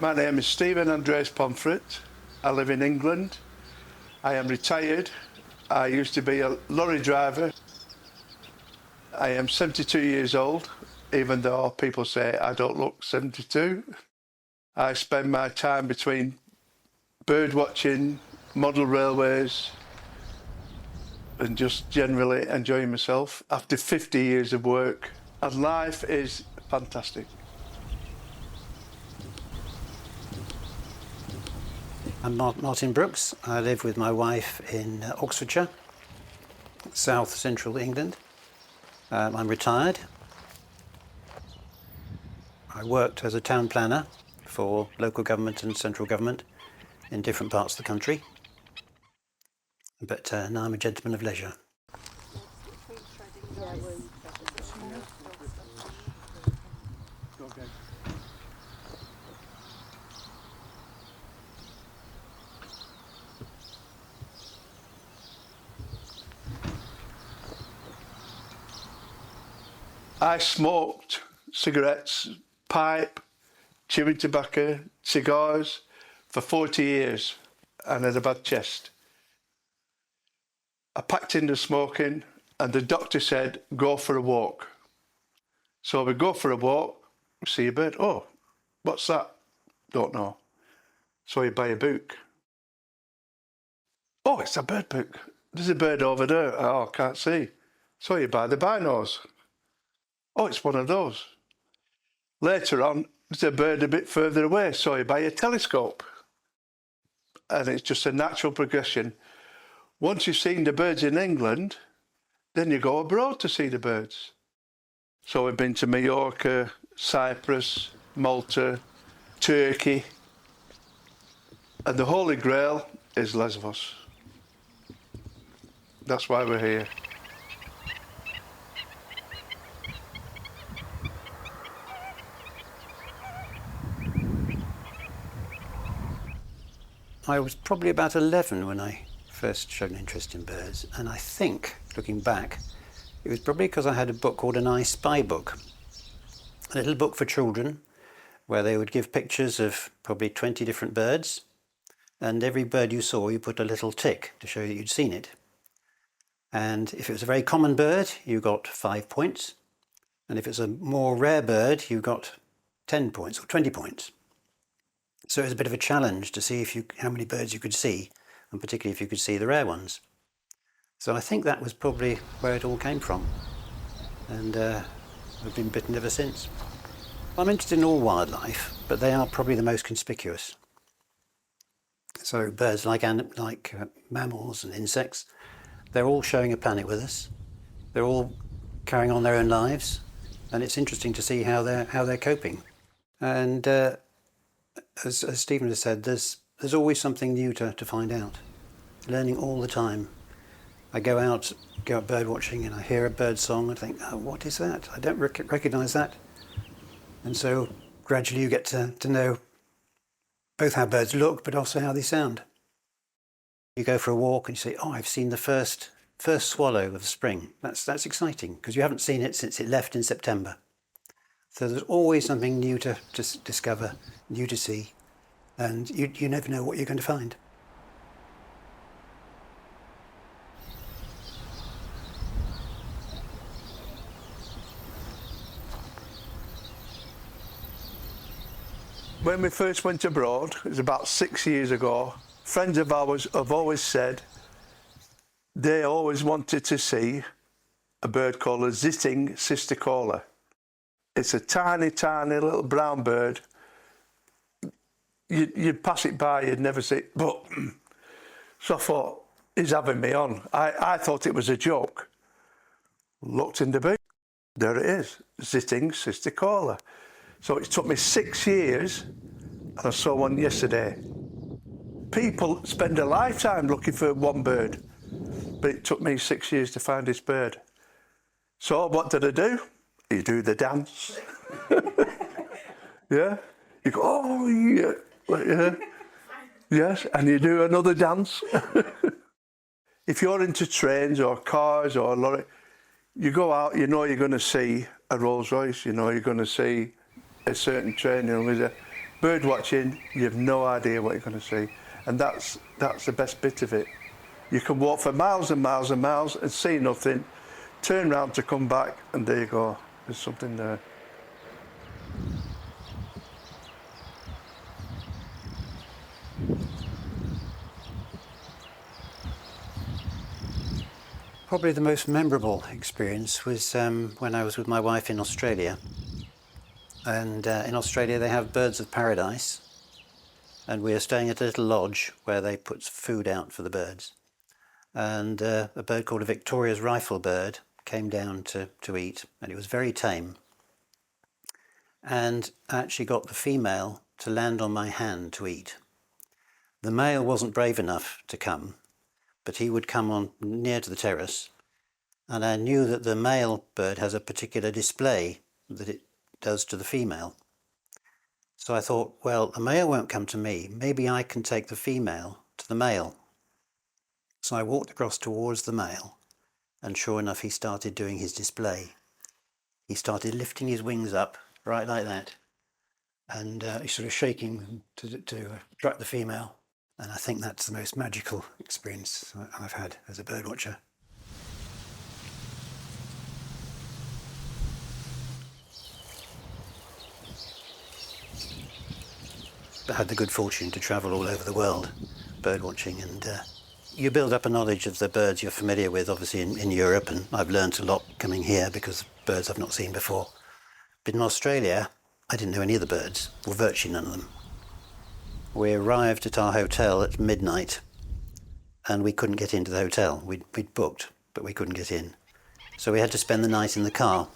My name is Stephen Andreas Pomfret. I live in England. I am retired. I used to be a lorry driver. I am 72 years old, even though people say I don't look 72. I spend my time between bird watching, model railways, and just generally enjoying myself after 50 years of work. And life is fantastic. I'm Martin Brooks. I live with my wife in Oxfordshire, south central England. I'm retired. I worked as a town planner for local government and central government in different parts of the country. But now I'm a gentleman of leisure. I smoked cigarettes, pipe, chewing tobacco, cigars for 40 years and had a bad chest. I packed into smoking and the doctor said, go for a walk. So we go for a walk, see a bird. Oh, what's that? Don't know. So you buy a book. Oh, it's a bird book. There's a bird over there. Oh, I can't see. So you buy the binos. Oh, it's one of those. Later on, there's a bird a bit further away, so you buy a telescope. And it's just a natural progression. Once you've seen the birds in England, then you go abroad to see the birds. So we've been to Mallorca, Cyprus, Malta, Turkey, and the Holy Grail is Lesbos. That's why we're here. I was probably about 11 when I first showed an interest in birds, and I think, looking back, it was probably because I had a book called an I Spy book, a little book for children where they would give pictures of probably 20 different birds, and every bird you saw you put a little tick to show that you'd seen it. And if it was a very common bird, you got 5 points, and if it's a more rare bird, you got 10 points or 20 points. So it was a bit of a challenge to see how many birds you could see, and particularly if you could see the rare ones. So I think that was probably where it all came from, and I've been bitten ever since. I'm interested in all wildlife, but they are probably the most conspicuous. So birds like mammals and insects, they're all sharing a planet with us. They're all carrying on their own lives, and it's interesting to see how they're coping. And as Stephen has said, there's always something new to find out. Learning all the time. I go out bird watching and I hear a bird song and think, oh, what is that? I don't recognise that. And so gradually you get to know both how birds look, but also how they sound. You go for a walk and you say, oh, I've seen the first swallow of the spring. That's exciting because you haven't seen it since it left in September. So there's always something new to discover, new to see, and you never know what you're going to find. When we first went abroad, it was about 6 years ago, friends of ours have always said they always wanted to see a bird called a zitting cisticola. It's a tiny, tiny little brown bird. You'd pass it by, you'd never see it. But so I thought, he's having me on. I thought it was a joke. Looked in the book. There it is, zitting cisticola. So it took me 6 years, and I saw one yesterday. People spend a lifetime looking for one bird, but it took me 6 years to find this bird. So what did I do? You do the dance. Yeah? You go, oh, yeah. Yeah. Yes, and you do another dance. If you're into trains or cars or lorry, you go out, you know you're going to see a Rolls Royce, you know you're going to see a certain train, Bird watching, you have no idea what you're going to see, and that's the best bit of it. You can walk for miles and miles and miles and see nothing, turn round to come back, and there you go. There's something there. Probably the most memorable experience was when I was with my wife in Australia. And in Australia they have birds of paradise, and we were staying at a little lodge where they put food out for the birds. And a bird called a Victoria's rifle bird came down to eat, and it was very tame. And I actually got the female to land on my hand to eat. The male wasn't brave enough to come, but he would come on near to the terrace, and I knew that the male bird has a particular display that it does to the female. So I thought, well, the male won't come to me, maybe I can take the female to the male. So I walked across towards the male, and sure enough, he started doing his display. He started lifting his wings up, right like that, and he's sort of shaking them to attract the female. And I think that's the most magical experience I've had as a birdwatcher. I had the good fortune to travel all over the world birdwatching, and you build up a knowledge of the birds you're familiar with, obviously in Europe, and I've learnt a lot coming here because of birds I've not seen before. But in Australia, I didn't know any of the birds, or virtually none of them. We arrived at our hotel at midnight, and we couldn't get into the hotel. We'd booked, but we couldn't get in. So we had to spend the night in the car.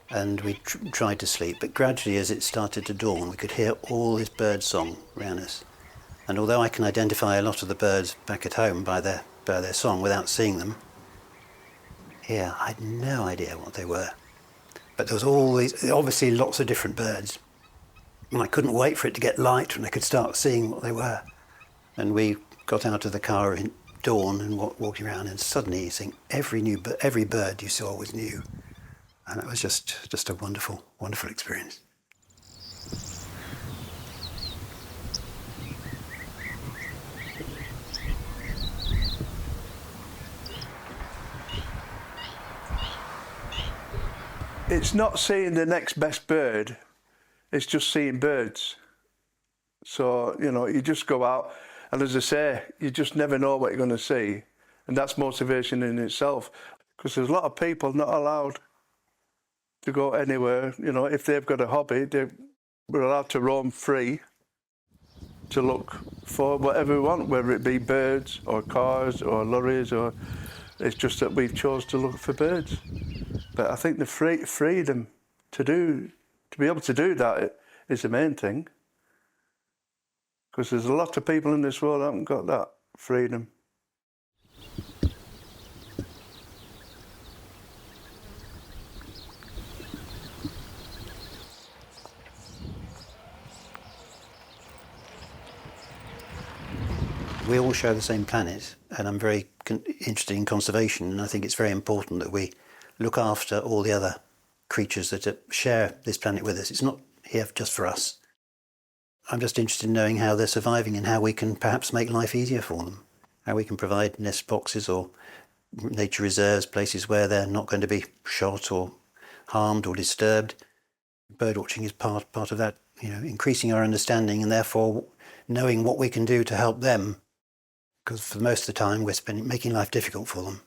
And we tried to sleep, but gradually as it started to dawn, we could hear all this bird song around us. And although I can identify a lot of the birds back at home by their song without seeing them, here I had no idea what they were. But there was always, obviously, lots of different birds. And I couldn't wait for it to get light when I could start seeing what they were. And we got out of the car in dawn and walked around, and suddenly you think every bird you saw was new. And it was just a wonderful, wonderful experience. It's not seeing the next best bird, it's just seeing birds. So, you just go out, and as I say, you just never know what you're going to see. And that's motivation in itself, because there's a lot of people not allowed to go anywhere. If they've got a hobby, we're allowed to roam free to look for whatever we want, whether it be birds or cars or lorries, or it's just that we've chose to look for birds. But I think the freedom to be able to do that is the main thing, because there's a lot of people in this world that haven't got that freedom. We all share the same planet, and I'm very interested in conservation, and I think it's very important that we look after all the other creatures that share this planet with us. It's not here just for us. I'm just interested in knowing how they're surviving and how we can perhaps make life easier for them, how we can provide nest boxes or nature reserves, places where they're not going to be shot or harmed or disturbed. Birdwatching is part of that, increasing our understanding and therefore knowing what we can do to help them, because for most of the time we're making life difficult for them.